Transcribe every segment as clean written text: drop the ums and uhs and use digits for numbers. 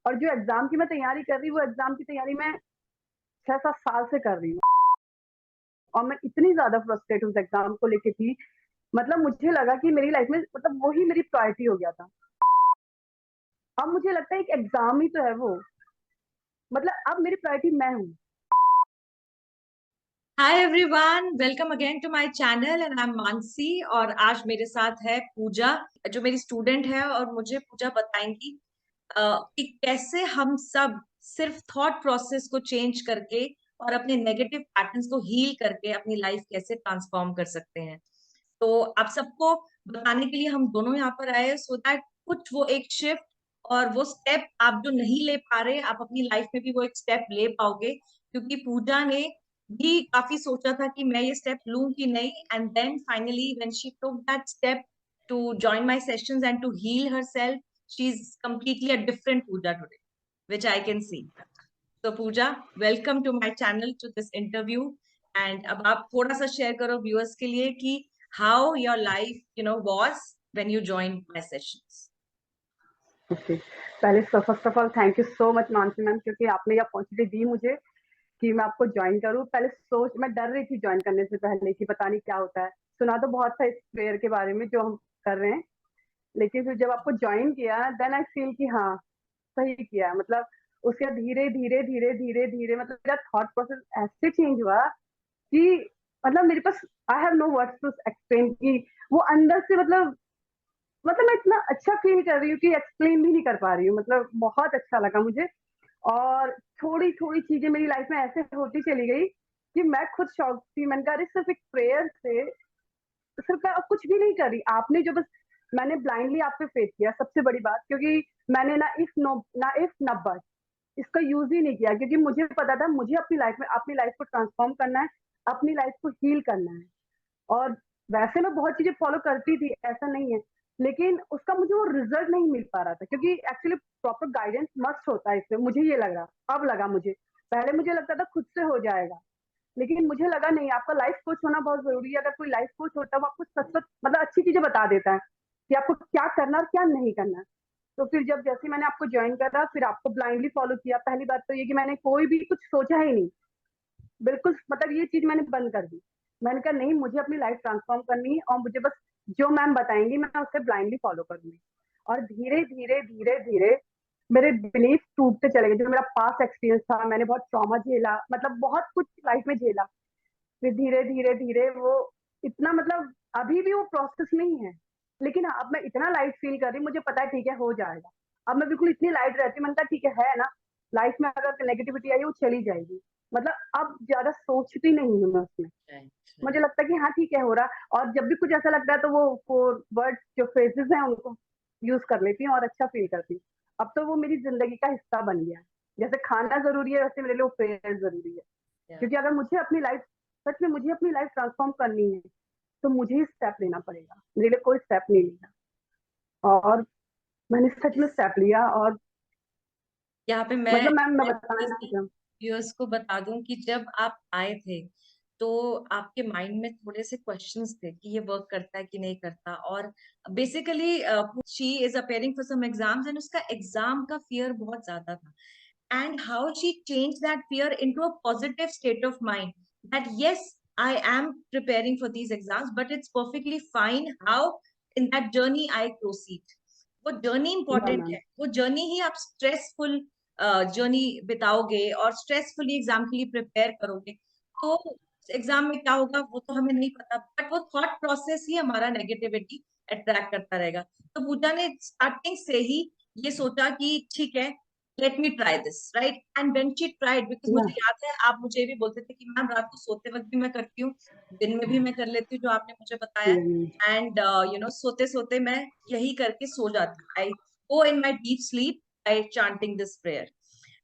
और जो एग्जाम की मैं तैयारी कर रही हूँ, वो एग्जाम की तैयारी मैं 6-7 साल से कर रही हूँ। और मैं इतनी ज्यादा फ्रस्ट्रेट उस एग्जाम को लेके थी, मतलब मुझे लगा कि मेरी लाइफ में मतलब वही मेरी प्रायोरिटी हो गया था। अब मुझे लगता है एक एग्जाम ही तो है वो, मतलब अब मेरी प्रायोरिटी मैं हूँ। Hi everyone, welcome again to my channel and I am Mansi. और आज मेरे साथ है पूजा, जो मेरी स्टूडेंट है। और मुझे पूजा बताएंगी कि कैसे हम सब सिर्फ थॉट प्रोसेस को चेंज करके और अपने नेगेटिव पैटर्न्स को हील करके अपनी लाइफ कैसे ट्रांसफॉर्म कर सकते हैं। तो आप सबको बताने के लिए हम दोनों यहाँ पर आए, सो दैट कुछ वो एक शिफ्ट और वो स्टेप आप जो नहीं ले पा रहे, आप अपनी लाइफ में भी वो एक स्टेप ले पाओगे। क्योंकि पूजा ने भी काफी सोचा था कि मैं ये स्टेप लूं कि नहीं, and then finally when she took that step to join my sessions and to heal herself, she is completely a different Pooja today, which I can see. तो Puja, welcome to my channel, to this interview. And अब आप थोड़ा सा share करो viewers के लिए कि how your life was when you joined my sessions. Okay, पहले first of all thank you so much Mansi ma'am, क्योंकि आपने ये अपॉर्चुनिटी दी मुझे कि मैं आपको ज्वाइन करूँ। पहले सोच मैं डर रही थी ज्वाइन करने से पहले कि पता नहीं क्या होता है। सुना तो बहुत था इस प्रेयर के बारे में जो हम कर रहे हैं, लेकिन फिर जब आपको ज्वाइन किया देन आई फील कि हाँ, सही किया। मतलब उसके बाद धीरे धीरे धीरे धीरे धीरे मतलब मेरा थॉट प्रोसेस ऐसे चेंज हुआ कि मतलब मेरे पास I have no words to explain कि वो अंदर से मतलब मैं इतना अच्छा फील कर रही हूँ कि एक्सप्लेन भी नहीं कर पा रही हूँ। मतलब बहुत अच्छा लगा मुझे। और थोड़ी थोड़ी चीजें मेरी लाइफ में ऐसे होती चली गई कि मैं खुद शॉक थी। मैंने कहा अरे सिर्फ एक प्रेयर से सिर्फ मैं अब कुछ भी नहीं कर रही। आपने जो बस मैंने ब्लाइंडली आप पे फेथ किया, सबसे बड़ी बात, क्योंकि मैंने ना इफ ना बट इसका यूज ही नहीं किया, क्योंकि मुझे पता था मुझे अपनी लाइफ में अपनी लाइफ को ट्रांसफॉर्म करना है, अपनी लाइफ को हील करना है। और वैसे मैं बहुत चीजें फॉलो करती थी, ऐसा नहीं है, लेकिन उसका मुझे वो रिजल्ट नहीं मिल पा रहा था, क्योंकि एक्चुअली प्रॉपर गाइडेंस मस्ट होता है इसमें। मुझे ये लग रहा, अब लगा मुझे, पहले मुझे लगता था खुद से हो जाएगा, लेकिन मुझे लगा नहीं, आपका लाइफ कोच होना बहुत जरूरी है। अगर कोई लाइफ कोच होता है वो आपको सच सच मतलब अच्छी चीजें बता देता है कि आपको क्या करना और क्या नहीं करना है। तो फिर जब जैसे मैंने आपको ज्वाइन करा, फिर आपको ब्लाइंडली फॉलो किया। पहली बात तो ये कि मैंने कोई भी कुछ सोचा ही नहीं, बिल्कुल मतलब ये चीज मैंने बंद कर दी। मैंने कहा नहीं, मुझे अपनी लाइफ ट्रांसफॉर्म करनी है और मुझे बस जो मैम बताएंगी मैं उसे ब्लाइंडली फॉलो करूंगी। और धीरे धीरे धीरे धीरे मेरे बिलीफ टूटते चले गए। जो मेरा पास्ट एक्सपीरियंस था, मैंने बहुत ट्रॉमा झेला, मतलब बहुत कुछ लाइफ में झेला। फिर धीरे धीरे धीरे वो इतना मतलब अभी भी वो प्रोसेस में ही है, लेकिन हाँ, अब मैं इतना लाइट फील कर रही हूँ, मुझे पता है ठीक है हो जाएगा। अब मैं बिल्कुल इतनी लाइट रहती हूँ, मैंने कहा ठीक है ना, लाइफ में अगर नेगेटिविटी आई वो चली जाएगी। मतलब अब ज्यादा सोचती नहीं हूँ मैं उसमें। मुझे लगता है कि हाँ ठीक है हो रहा, और जब भी कुछ ऐसा लगता है तो वो फोर वर्ड जो फ्रेजेस हैं उनको यूज कर लेती हूँ और अच्छा फील करती हूँ। अब तो वो मेरी जिंदगी का हिस्सा बन गया है। जैसे खाना जरूरी है वैसे मेरे लिए वो प्रेयर जरूरी है। क्योंकि अगर मुझे अपनी लाइफ सच में मुझे अपनी लाइफ ट्रांसफॉर्म करनी है तो मुझे ही स्टेप लेना पड़ेगा, मेरे लिए कोई स्टेप नहीं लेना। और मैंने सच में स्टेप लिया। और यहाँ पे मतलब मैं मैं बताना चाहूँ। व्यूअर्स को बता दूं कि जब आप आए थे तो आपके माइंड में थोड़े से क्वेश्चंस थे कि ये वर्क करता है कि नहीं करता। और basically she is appearing for some exams and उसका एग्जाम का फियर बहुत ज्यादा था। And how she changed that fear into a positive state of mind, that yes, I am preparing for these exams, but it's perfectly fine how in that journey I proceed. वो journey या important ma'am, है। वो journey ही आप stressful journey बिताओगे और स्ट्रेसफुली exam के लिए prepare करोगे तो एग्जाम में क्या होगा वो तो हमें नहीं पता, बट वो थॉट प्रोसेस ही हमारा नेगेटिविटी अट्रैक्ट करता रहेगा। तो पूजा ने स्टार्टिंग से ही ये सोचा कि ठीक है, let me try this, right. And when she tried, because या मुझे याद है आप मुझे ये भी बोलते थे कि मैम रात को सोते वक्त भी मैं करती हूँ, दिन में भी मैं कर लेती हूँ, जो आपने मुझे बताया। एंड सोते सोते मैं यही करके सो जाती हूँ। I go in my deep sleep by chanting this prayer.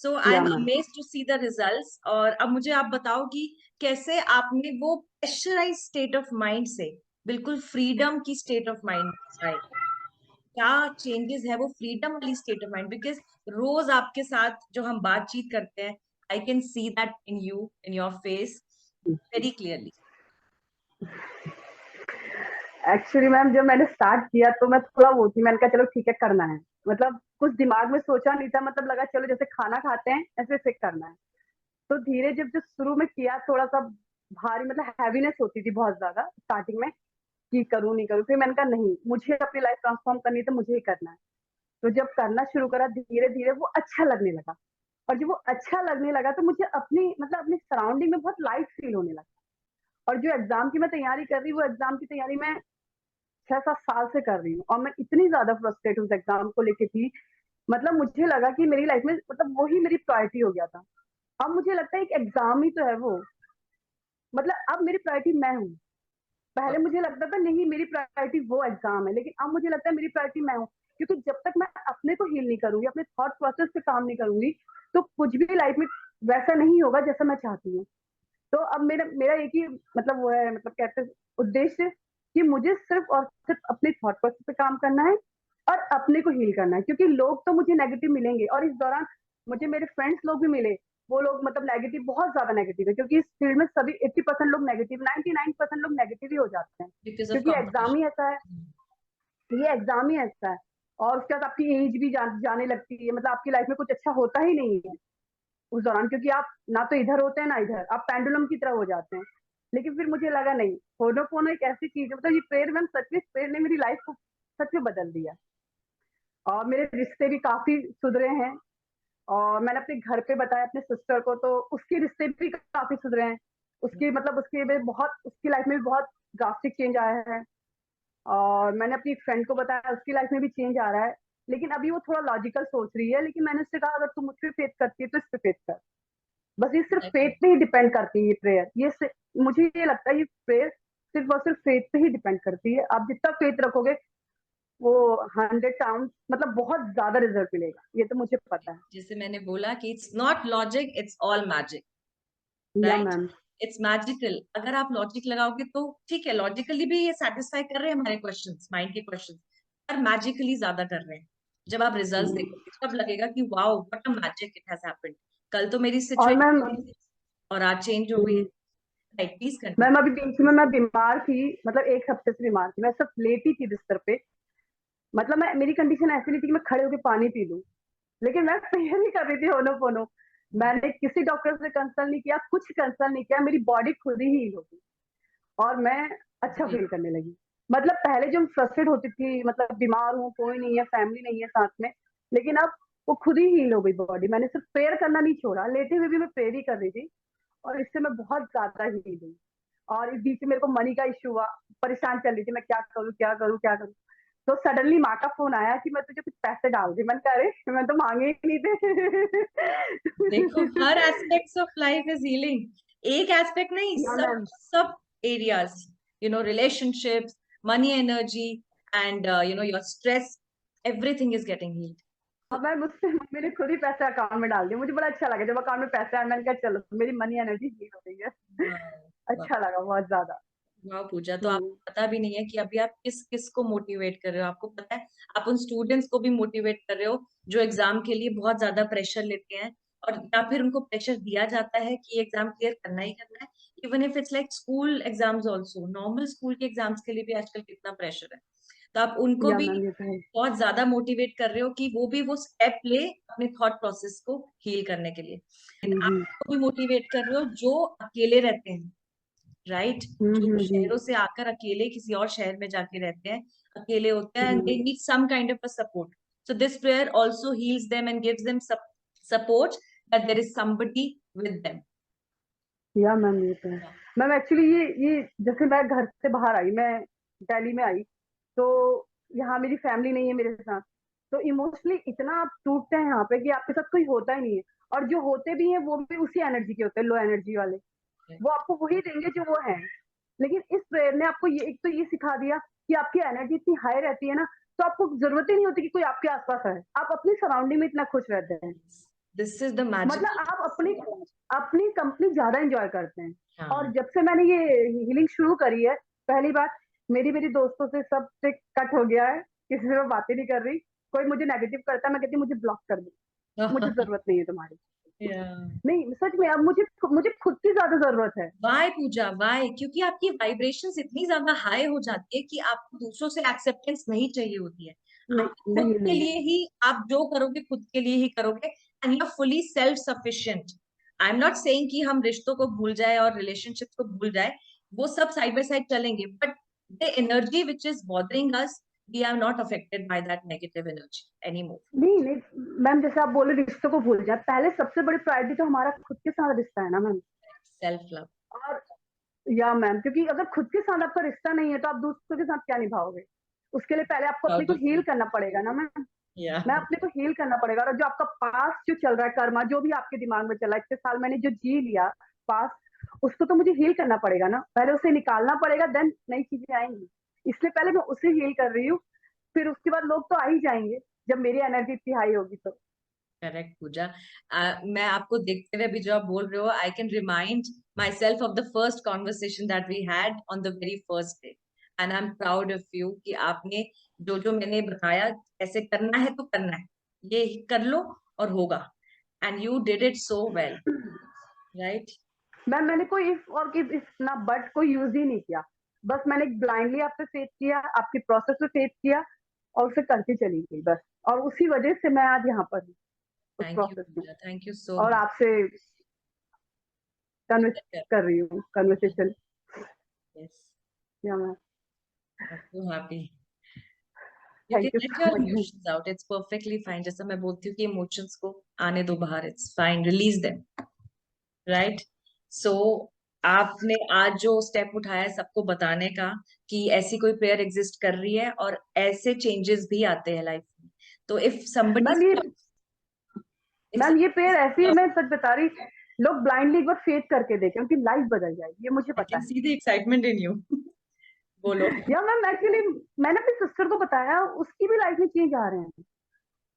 So I yeah am ma'am. Amazed to see the results. और अब मुझे आप बताओ कि कैसे आपने वो प्रेशराइज स्टेट ऑफ माइंड से बिल्कुल फ्रीडम की स्टेट ऑफ माइंड में आए। क्या चेंजेस है वो फ्रीडम वाली स्टेट ऑफ माइंड, बिकॉज रोज आपके साथ जो हम बातचीत करते हैं, I can see that in you, in your face very clearly. Actually ma'am जब मैंने स्टार्ट किया तो मैं थोड़ा वो थी, मैंने कहा चलो ठीक है करना है। मतलब कुछ दिमाग में सोचा नहीं था, मतलब लगा चलो जैसे खाना खाते हैं ऐसे ऐसे करना है। तो धीरे जब जो शुरू में किया थोड़ा सा भारी, मतलब हैवीनेस होती थी बहुत ज्यादा स्टार्टिंग में कि करूँ नहीं करूँ, फिर मैंने कहा नहीं, मुझे अपनी लाइफ ट्रांसफॉर्म करनी है तो मुझे ही करना है। तो जब करना शुरू करा धीरे धीरे वो अच्छा लगने लगा, और जब वो अच्छा लगने लगा तो मुझे अपनी मतलब अपनी सराउंडिंग में बहुत लाइट फील होने लगा। और जो एग्जाम की मैं तैयारी कर रही हूँ, वो एग्जाम की तैयारी मैं 6-7 साल से कर रही हूँ, और मैं इतनी ज्यादा फ्रस्ट्रेट उस एग्जाम को लेके थी, मतलब मुझे लगा कि मेरी लाइफ में मतलब वही मेरी प्रायोरिटी हो गया था। अब मुझे लगता है एक एग्जाम ही तो है वो, मतलब अब मेरी प्रायोरिटी मैं हूँ। पहले मुझे लगता था नहीं मेरी प्रायोरिटी वो एग्जाम है, लेकिन अब मुझे लगता है मेरी प्रायोरिटी मैं हूँ। क्योंकि जब तक मैं अपने को हील नहीं करूंगी, अपने थॉट प्रोसेस पे काम नहीं करूंगी, तो कुछ भी लाइफ में वैसा नहीं होगा जैसा मैं चाहती हूँ। तो अब मेरा मेरा एक ही मतलब वो है, मतलब कहते हैं उद्देश्य, कि मुझे सिर्फ और सिर्फ अपने थॉट प्रोसेस पे काम करना है और अपने को हील करना है। क्योंकि लोग तो मुझे नेगेटिव मिलेंगे, और इस दौरान मुझे मेरे फ्रेंड्स लोग भी मिले, वो लोग मतलब नेगेटिव, बहुत ज्यादा नेगेटिव है, क्योंकि इस फील्ड में सभी 80% लोग नेगेटिव, 99% लोग नेगेटिव ही हो जाते हैं। बिकॉज ऑफ क्योंकि एग्जाम ही कंपटीशन। ऐसा है, ये एग्जाम ही ऐसा है। और उसके बाद आपकी एज भी जाने लगती है, मतलब आपकी लाइफ में कुछ अच्छा होता ही नहीं है उस दौरान, क्योंकि आप ना तो इधर होते हैं ना इधर, आप पेंडुलम की तरह हो जाते हैं। लेकिन फिर मुझे लगा नहीं, होनोपोनो एक ऐसी चीज है, मतलब ये प्रेयर, मैम सच में प्रेयर ने मेरी लाइफ को सच में बदल दिया। और मेरे रिश्ते भी काफी सुधरे हैं। और मैंने अपने घर पे बताया अपने सिस्टर को, तो उसके रिश्ते भी काफी सुधरे हैं। उसकी मतलब उसके में बहुत, उसकी लाइफ में भी बहुत ड्रास्टिक चेंज आया है। और मैंने अपनी फ्रेंड को बताया, उसकी लाइफ में भी चेंज आ रहा है। लेकिन अभी वो थोड़ा लॉजिकल सोच रही है, लेकिन मैंने उससे कहा अगर तुम मुझ पे फेथ करती है तो इस पे फेथ कर। बस ये सिर्फ फेथ पे ही डिपेंड करती है ये प्रेयर, मुझे ये लगता है ये प्रेयर सिर्फ और सिर्फ फेथ पे ही डिपेंड करती है। आप जितना फेथ रखोगे वो 100 टाउंड मतलब बहुत ज्यादा रिजल्ट मिलेगा, ये तो मुझे पता है। जैसे मैंने बोला कि it's not logic, it's all magic, या राइट? मैम। It's magical. अगर आप लॉजिक लगाओगे तो ठीक है, लॉजिकली भी ये सेटिस्फाई कर रहे हैं हमारे क्वेश्चंस, माइंड के क्वेश्चंस, पर मैजिकली ज्यादा कर रहे हैं। जब आप रिजल्ट्स देखोगे तब लगेगा कि wow what a magic it has happened. कल तो मेरी और मैम, सिचुएशन और आज चेंज हो गई। Right, please ma'am continue. अभी बीच में मैं बीमार थी, मतलब 1 हफ्ते से बीमार थी, मैं सिर्फ लेटी थी बिस्तर पे। मतलब मैं, मेरी कंडीशन ऐसी नहीं थी कि मैं खड़े होकर पानी पी लूं, लेकिन मैं प्रेयर ही कर रही थी होनो पोनो। मैंने किसी डॉक्टर से कंसल्ट नहीं किया, कुछ कंसल्ट नहीं किया, मेरी बॉडी खुद ही हील हो गई और मैं अच्छा फील करने लगी। मतलब पहले जो फ्रस्ट्रेट होती थी, मतलब बीमार हूँ, कोई नहीं है, फैमिली नहीं है साथ में, लेकिन अब वो खुद ही हील हो गई बॉडी। मैंने सिर्फ प्रेयर करना नहीं छोड़ा, लेटे हुए भी मैं प्रेयर ही कर रही थी, और इससे मैं बहुत ज्यादा हील हुई। और इस बीच में मेरे को मनी का इशू हुआ, परेशान चल रही थी मैं, क्या करूँ क्या करूँ क्या करूँ। तो सडनली माँ का फोन आया कि मैं तुझे कुछ पैसे डाल दी। मैंने कहा अरे मैं तो मांगे ही नहीं देखो, थे। हर aspects of life is healing. एक एस्पेक्ट नहीं, या सब मैम। सब areas, relationships, money, energy, and your stress, everything is getting healed. अब मैं मुझसे मम्मी ने खुद ही पैसे अकाउंट में डाल दिए, मुझे बड़ा अच्छा लगा जब अकाउंट में पैसे आए। मैंने कहा चलो मेरी मनी एनर्जी हील हो गई है। वाह, अच्छा लगा बहुत ज्यादा। वाह पूजा, तो हम्म। आपको पता भी नहीं है कि अभी आप किस किस को मोटिवेट कर रहे हो। आपको पता है, आप उन स्टूडेंट्स को भी मोटिवेट कर रहे हो जो एग्जाम के लिए बहुत ज्यादा प्रेशर लेते हैं, और या फिर उनको प्रेशर दिया जाता है कि एग्जाम क्लियर करना ही करना है। Even if it's like school exams also, normal school के एग्जाम्स के लिए भी आजकल कितना प्रेशर है। तो आप उनको या भी मैम ये तो है। बहुत ज्यादा मोटिवेट कर रहे हो कि वो भी वो स्टेप ले अपने थॉट प्रोसेस को हील करने के लिए। एंड आप हम्म। उनको भी मोटिवेट कर रहे हो जो अकेले रहते हैं, राइट? जो शहरों से आकर अकेले किसी और शहर में जाके रहते हैं, अकेले होते हैं, and they need some kind of a support. So this prayer also heals them and gives them support, that there is somebody with them. या मैम ये तो है। मैम एक्चुअली ये जैसे मैं घर से बाहर आई, मैं दिल्ली में आई, तो यहाँ मेरी फैमिली नहीं है मेरे साथ। तो इमोशनली इतना आप टूटते हैं यहाँ पे कि आपके साथ कोई होता ही नहीं है। और जो होते भी हैं वो भी उसी एनर्जी के होते हैं, लो एनर्जी वाले। वो आपको वही देंगे जो वो है। लेकिन इस प्रेयर ने आपको ये, एक तो ये सिखा दिया कि आपकी एनर्जी इतनी हाई रहती है ना, तो आपको जरूरत ही नहीं होती कि कोई आपके आसपास है, आप अपनी सराउंडिंग में इतना खुश रहते हैं। दिस इज द मतलब मैजिक। आप अपनी अपनी कंपनी ज्यादा एंजॉय करते हैं। हाँ, और जब से मैंने ये हीलिंग शुरू करी है, पहली बात, मेरी मेरी दोस्तों से सबसे कट हो गया है, किसी से मैं बातें नहीं कर रही। कोई मुझे नेगेटिव करता है, मैं कहती हूँ मुझे ब्लॉक कर दो, मुझे जरूरत नहीं है तुम्हारी। नहीं सच में, अब मुझे मुझे खुद की ज्यादा जरूरत है। वाई पूजा, वाई? क्योंकि आपकी वाइब्रेशंस इतनी ज्यादा हाई हो जाती है कि आपको दूसरों से एक्सेप्टेंस नहीं चाहिए होती है। आप नहीं खुद नहीं के नहीं। लिए ही, आप जो करोगे खुद के लिए ही करोगे, and you are fully self sufficient. I am not saying कि हम रिश्तों को भूल जाए और रिलेशनशिप को भूल जाए, वो सब साइड बाय साइड चलेंगे, but the energy which is bothering us, we are not affected by that negative energy anymore. नहीं नहीं मैम, जैसे आप बोले रिश्तों को भूल जाए, पहले सबसे बड़ी प्रायोरिटी तो हमारा खुद के साथ रिश्ता है ना मैम। Self love. और या मैम, क्योंकि अगर खुद के साथ आपका रिश्ता नहीं है तो आप दूसरों के साथ क्या निभाओगे? उसके लिए पहले आपको अपने को हील करना पड़ेगा ना मैम। या मैं अपने को हील करना पड़ेगा, और जो आपका पास्ट जो चल रहा है, कर्मा जो भी आपके दिमाग में चला है, इतने साल मैंने जो जी लिया पास्ट, उसको तो मुझे हील करना पड़ेगा ना, पहले उसे निकालना पड़ेगा, देन नई चीजें आएंगी। इसलिए पहले मैं उसे हील कर रही हूँ, फिर उसके बाद लोग तो आ ही जाएंगे जब मेरी एनर्जी इतनी हाई होगी तो। करेक्ट पूजा। मैं आपको देखते हुए भी जो आप बोल रहे हो, I can remind myself of the first conversation that we had on the very first day, and I am proud of you कि आपने जो जो मैंने बताया ऐसे करना है तो करना है, ये कर लो और होगा, and you did it so well, right. Ma'am मैंने कोई इफ और कि इफ ना बट कोई यूज ही नहीं किया, बस मैंने ब्लाइंडली आप पे फेथ किया, आपके प्रोसेस पे फेथ किया, और उसे करके चली गई बस। और उसी वजह से मैं आज यहाँ पर हूँ, उस थैंक यू प्रोसेस में, पूजा, थैंक यू सो और मच। आपसे कन्वर्स कर रही हूँ, कन्वर्सेशन। यस, या ma'am, I am so happy. You can thank you let so your much. emotions out. It's perfectly fine. जैसा मैं बोलती हूँ कि emotions को आने दो बाहर. It's fine. Release them. Right? So आपने आज जो स्टेप उठाया है सबको बताने का कि ऐसी कोई प्रेयर एग्जिस्ट कर रही है और ऐसे चेंजेस भी आते हैं लाइफ में, तो इफ somebody मैम ये if मैम ये पेड़ ऐसी है, somebody, मैं सच बता रही, लोग ब्लाइंडली एक बार फेथ करके देखें, उनकी लाइफ बदल जाएगी, ये मुझे I पता can है। see the excitement in you. बोलो। या मैम एक्चुअली मैंने अपनी सिस्टर को बताया, उसकी भी लाइफ में चेंज आ रहे हैं।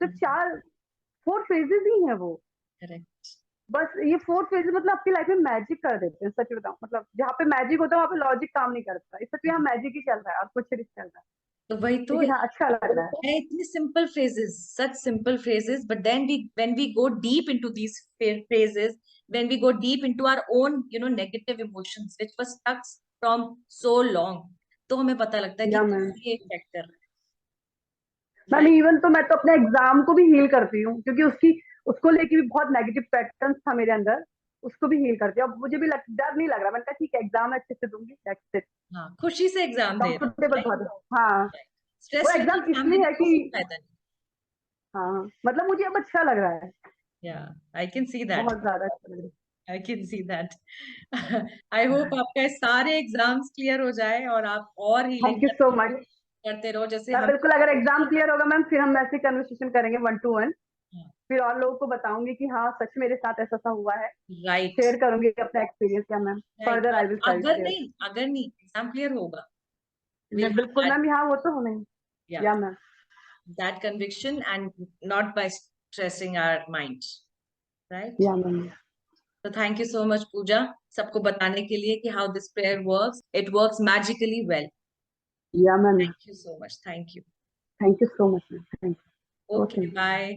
तो 4 फेजेस ही हैं वो, करेक्ट। बस ये 4 फेजेस मतलब आपकी लाइफ में मैजिक कर देते हैं, सच बताऊं, मतलब जहाँ पे मैजिक होता है वहाँ पे लॉजिक काम नहीं करता, इस सच यहाँ मैजिक ही चल रहा है और कुछ नहीं चल रहा है। तो वही तो लेकिन हाँ, अच्छा लग रहा है। है, इतने simple phrases, such simple phrases, but then when we go deep into these phrases, when we go deep into our own, negative emotions which were stuck from so long, तो हमें पता लगता है कि या मैम, कैसे ये इफेक्ट कर रहा है, मैम राइट। इवन तो मैं तो अपने एग्जाम को भी हील करती हूँ, क्योंकि उसको लेके भी बहुत नेगेटिव पैटर्न था मेरे अंदर, उसको भी हील करती हूँ। अब मुझे भी डर नहीं लग रहा, मैंने कहा ठीक है, एग्जाम अच्छे से दूंगी, दैट्स इट, हाँ, खुशी से एग्जाम दे रहे कंफर्टेबल हैं, बहुत है। हाँ, राइट। वो स्ट्रेस लेके एग्जाम एग्जाम इसलिए देने है का कि, कोई फायदा नहीं। हाँ मतलब मुझे अब अच्छा लग रहा है, या, आई कैन सी दैट, बहुत ज्यादा अच्छा लग रहा है। I can see that. I hope आपका सारे एग्जाम्स क्लियर हो जाए और आप और healing thank you so much. करते रहो जैसे मैं हम। बिल्कुल, अगर एग्जाम क्लियर होगा मैम, फिर हम ऐसे कन्वर्सेशन करेंगे 1 to 1, फिर और लोगों को बताऊंगी कि हाँ सच मेरे साथ ऐसा ऐसा हुआ है, राइट, शेयर करूंगी अपना एक्सपीरियंस। या मैम, राइट। फर्दर और आई विल शेयर। अगर नहीं एग्जाम क्लियर होगा, मैं we'll have बिल्कुल that, मैम, यहाँ वो तो हमें। yeah, या ma'am, that conviction, and not by stressing our mind, right? या ma'am, So thank you so much Pooja, सबको बताने के लिए कि how this prayer works. It works magically well. या ma'am, Thank you so much. Thank you. Thank you so much ma'am, thank you. Okay, okay, bye.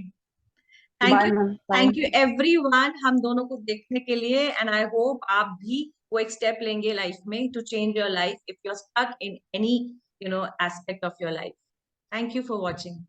Thank bye you. Ma'am, bye. Thank you everyone हम दोनों को देखने के लिए, and I hope आप भी वो एक स्टेप लेंगे लाइफ में to change your life if you're stuck in any aspect of your life. Thank you for watching.